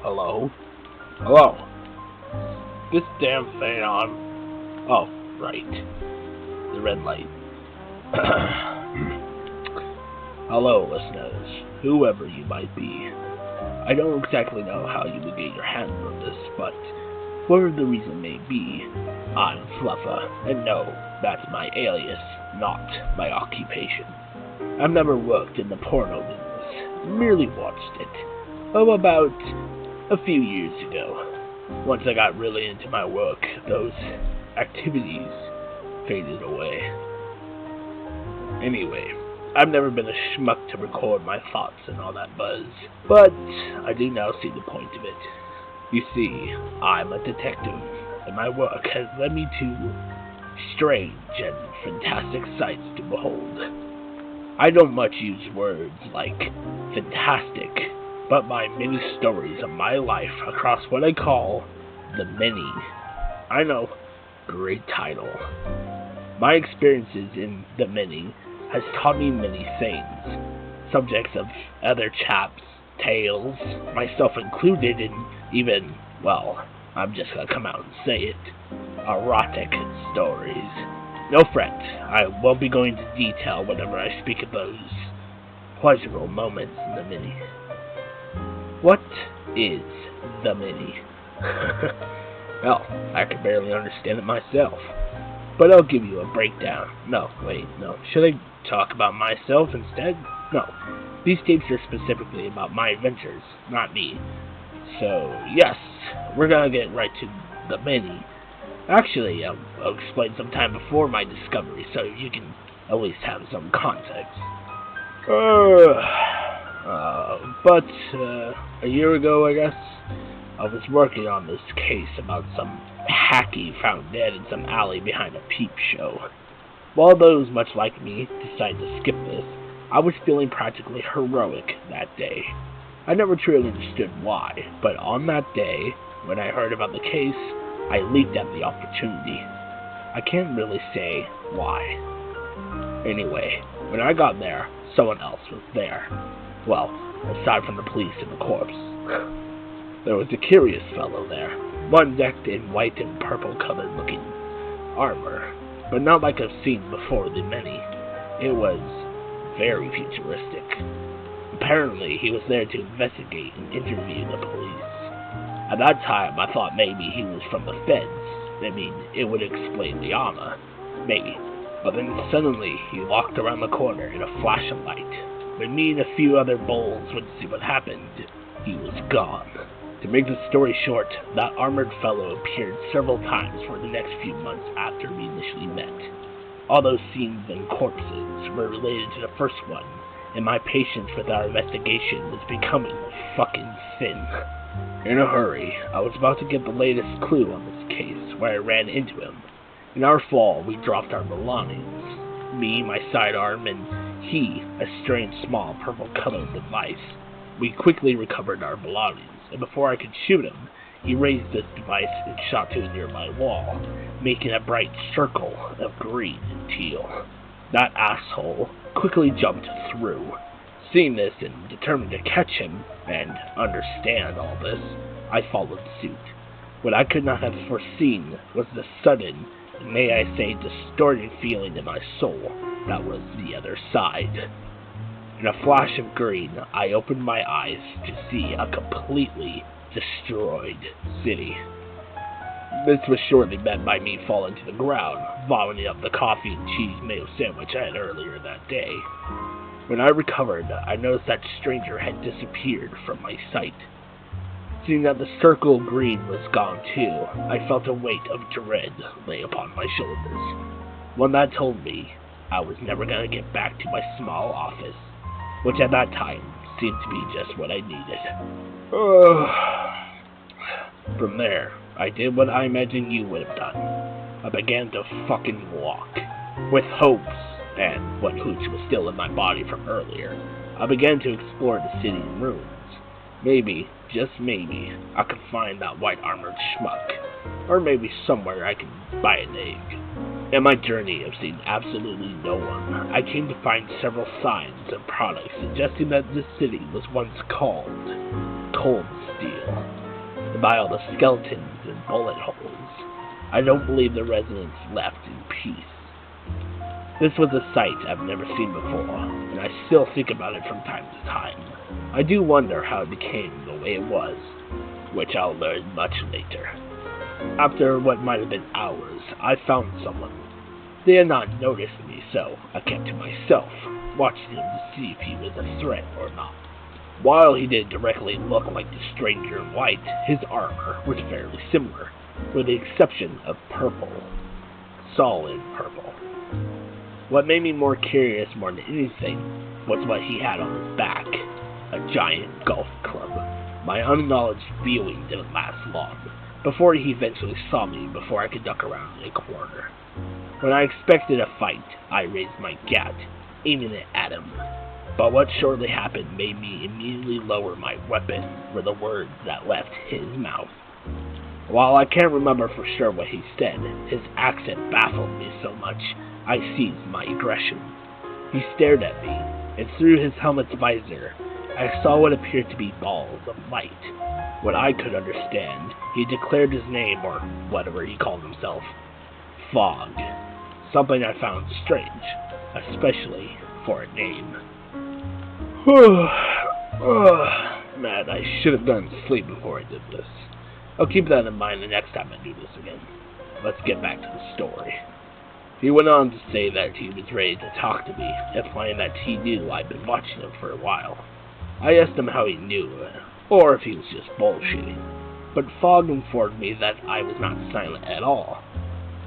Hello? Hello? This damn thing on? Oh, right. The red light. Hello, listeners, whoever you might be. I don't exactly know how you would get your hands on this, but whatever the reason may be, I'm Fluffer, and no, that's my alias, not my occupation. I've never worked in the porno business, merely watched it. About a few years ago. Once I got really into my work, those activities faded away. Anyway, I've never been a schmuck to record my thoughts and all that buzz, but I do now see the point of it. You see, I'm a detective, and my work has led me to strange and fantastic sights to behold. I don't much use words like fantastic, but my many stories of my life across what I call the many. I know, great title. My experiences in the many has taught me many things, subjects of other chaps' tales, myself included, and even, well, I'm just gonna come out and say it, erotic stories. No fret, I won't be going into detail whenever I speak of those pleasurable moments in the mini. What is the mini? Well, I can barely understand it myself, but I'll give you a breakdown. No, should I talk about myself instead? No, these tapes are specifically about my adventures, not me. So, yes, we're gonna get right to the mini. Actually, I'll explain sometime before my discovery, so you can at least have some context. But a year ago, I guess, I was working on this case about some hacky found dead in some alley behind a peep show. While those much like me decided to skip this, I was feeling practically heroic that day. I never truly understood why, but on that day, when I heard about the case, I leaped at the opportunity. I can't really say why. Anyway, when I got there, someone else was there. Well, aside from the police and the corpse. There was a curious fellow there, one decked in white and purple-colored looking armor, but not like I've seen before the many. It was very futuristic. Apparently, he was there to investigate and interview the police. At that time, I thought maybe he was from the feds. I mean, it would explain the armor. Maybe. But then suddenly, he walked around the corner in a flash of light. When me and a few other bulls went to see what happened, he was gone. To make the story short, that armored fellow appeared several times for the next few months after we initially met. All those scenes and corpses were related to the first one, and my patience with our investigation was becoming fucking thin. In a hurry, I was about to get the latest clue on this case where I ran into him. In our fall, we dropped our belongings. Me, my sidearm, and he, a strange small purple-colored device. We quickly recovered our belongings, and before I could shoot him, he raised this device and shot to a nearby wall, making a bright circle of green and teal. That asshole quickly jumped through. Seeing this and determined to catch him and understand all this, I followed suit. What I could not have foreseen was the sudden, may I say distorted feeling in my soul that was the other side. In a flash of green, I opened my eyes to see a completely destroyed city. This was shortly met by me falling to the ground, vomiting up the coffee and cheese mayo sandwich I had earlier that day. When I recovered, I noticed that stranger had disappeared from my sight. Seeing that the circle of green was gone too, I felt a weight of dread lay upon my shoulders. One that told me I was never going to get back to my small office, which at that time seemed to be just what I needed. From there, I did what I imagine you would have done. I began to fucking walk. With hopes, and what hooch was still in my body from earlier, I began to explore the city in ruins. Maybe, just maybe, I could find that white armored schmuck. Or maybe somewhere I could buy an egg. In my journey of seeing absolutely no one, I came to find several signs and products suggesting that this city was once called Cold Steel. And by all the skeletons and bullet holes, I don't believe the residents left in peace. This was a sight I've never seen before, and I still think about it from time to time. I do wonder how it became the way it was, which I'll learn much later. After what might have been hours, I found someone. They had not noticed me, so I kept to myself, watching him to see if he was a threat or not. While he didn't directly look like the stranger in white, his armor was fairly similar, with the exception of purple. Solid purple. What made me more curious more than anything was what he had on his back. A giant golf club. My unknowledge viewing didn't last long, before he eventually saw me before I could duck around in a corner. When I expected a fight, I raised my gat, aiming it at him. But what shortly happened made me immediately lower my weapon were the words that left his mouth. While I can't remember for sure what he said, his accent baffled me so much, I seized my aggression. He stared at me, and through his helmet's visor, I saw what appeared to be balls of light. What I could understand, he declared his name, or whatever he called himself, Fog. Something I found strange, especially for a name. Man, I should have gone to sleep before I did this. I'll keep that in mind the next time I do this again. Let's get back to the story. He went on to say that he was ready to talk to me, implying that he knew I'd been watching him for a while. I asked him how he knew, or if he was just bullshitting, but Fogg informed me that I was not silent at all,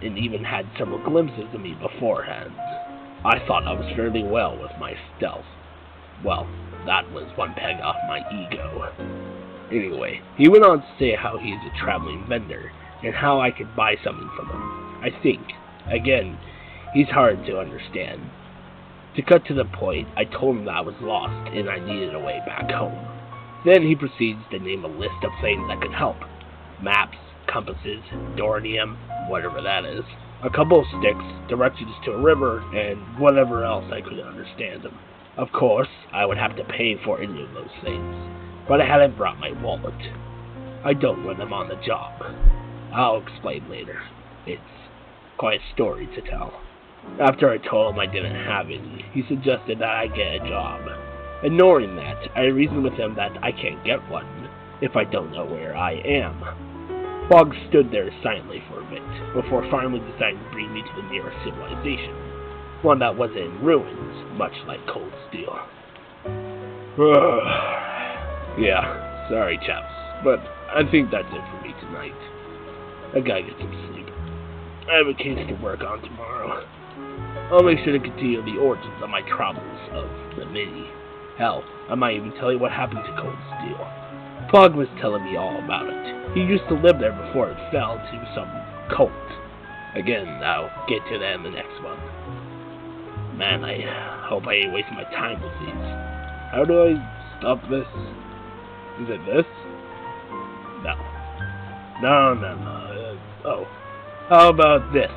and even had several glimpses of me beforehand. I thought I was fairly well with my stealth. Well, that was one peg off my ego. Anyway, he went on to say how he's a traveling vendor, and how I could buy something from him. I think, again, he's hard to understand. To cut to the point, I told him that I was lost, and I needed a way back home. Then he proceeds to name a list of things that could help. Maps, compasses, dornium, whatever that is, a couple of sticks, directions to a river, and whatever else I could understand him. Of course, I would have to pay for any of those things, but I hadn't brought my wallet. I don't want them on the job. I'll explain later. It's quite a story to tell. After I told him I didn't have any, he suggested that I get a job. Ignoring that, I reasoned with him that I can't get one if I don't know where I am. Fogg stood there silently for a bit, before finally deciding to bring me to the nearest civilization, one that was in ruins, much like Cold Steel. Yeah, sorry chaps, but I think that's it for me tonight. I gotta get some sleep. I have a case to work on tomorrow. I'll make sure to continue the origins of my travels of the Mini. Hell, I might even tell you what happened to Cold Steel. Fogg was telling me all about it. He used to live there before it fell to some cult. Again, I'll get to that in the next one. Man, I hope I ain't wasting my time with these. How do I stop this? Is it this? No. No. Oh. How about this?